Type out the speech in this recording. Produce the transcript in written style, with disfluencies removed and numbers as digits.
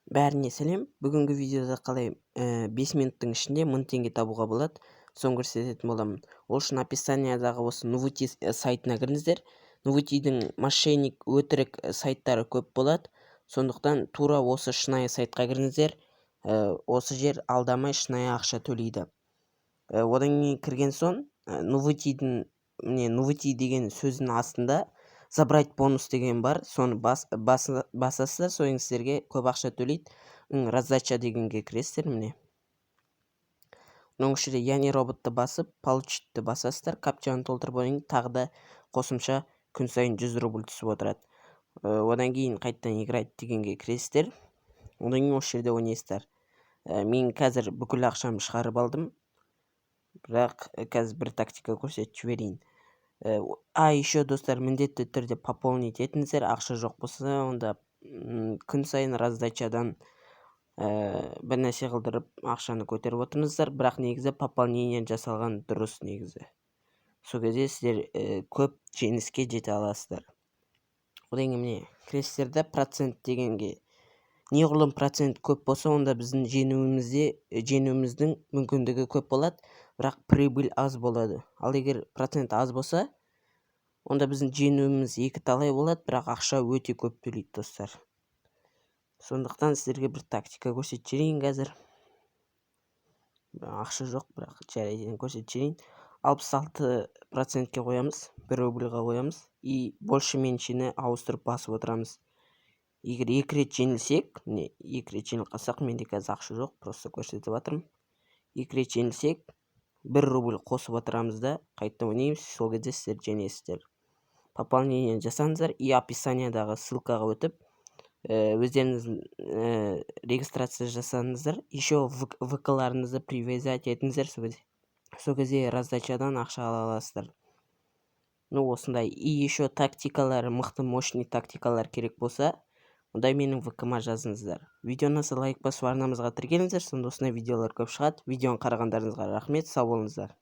Бәріне сәлем. Бүгінгі видеода қалай 5 минуттың ішінде 1000 теңге табуға болады, соны көрсететін боламын. Ол үшін описаниядағы осы Nuviti сайтына кіріңіздер. Nuvitiдің мошенник, өтірік сайттары көп болады. Сондықтан тура осы шынайы сайтқа кіріңіздер. Осы жер алдамай шынайы ақша төлейді. Одан кейін кірген соң Nuviti деген сөздің астында забрать бонус деген бар, соны басасыздар, соң сіздерге көп ақша төлейді. Раздача дегенге кіресіздер, міне. Оның ішінде яғни роботты басып, получитті басасыздар, капчаны толтырып, одан тағы да қосымша күн сайын 100 рубль түсіп отырады. Одан кейін қайттан играть дегенге кіресіздер. Одан кейін осы жерде ойнайсыздар. Мен қазір бүкіл ақшамды шығарып алдым, бірақ қазір бір тактика көрсетіп жіберейін. Еще достар, міндетті түрде пополнить етіңіздер. Ақша жоқ болса, онда күн сайын раздачадан бір нәрсе қылдырып ақшаны көтеріп отырыңыздар, бірақ негізі пополнение жасалған дұрыс негізі. Сол кезде сіздер көп жеңіске жете аласыздар. Одан кейін міне кіресіздер де процент дегенге. Неғұрлым процент көп болса, онда біздің жеңуіміздің мүмкіндігі көп болады, бірақ прибыль аз болады. Ал егер процент аз болса, онда біздің жеңуіміз екі талай болады, бірақ ақша өте көп төлейді достар. Сондықтан сіздерге бір тактика көрсетіп жіберейін қазір. Ақша жоқ, бірақ жарайды, көрсетіп жіберейін. 66%-ке қоямыз, 1 рубльға қоямыз, и больше-меншені ауыстырып басып отырамыз. Егер 2 рет жеңілсек, міне 2 рет жеңіліп қалсақ, менде қазір ақша жоқ, просто көрсетіп жатырмын. 2 рет жеңілсек, 1 рубль қосып отырамыз да, қайтта ойнаймыз, сол кезде сіздер жеңесіздер. Пополнение жасаңыздар, и описаниядағы ссылкаға өтіп, өздеріңіз регистрация жасаңыздар, еще ВК-ларыңызды привязать етіңіздер, сол кезде раздачадан ақша ала аласыздар. Осындай. И еще тактикалар, мықты мощный тактикалар керек болса, онда менің ВК-ма жазыңыздар. Видеоны лайк басып арнамызға тіркеліңіздер, сонда осындай видеолар көп шығады. Видеоны қарағандарыңызға рахмет, сау болыңыздар.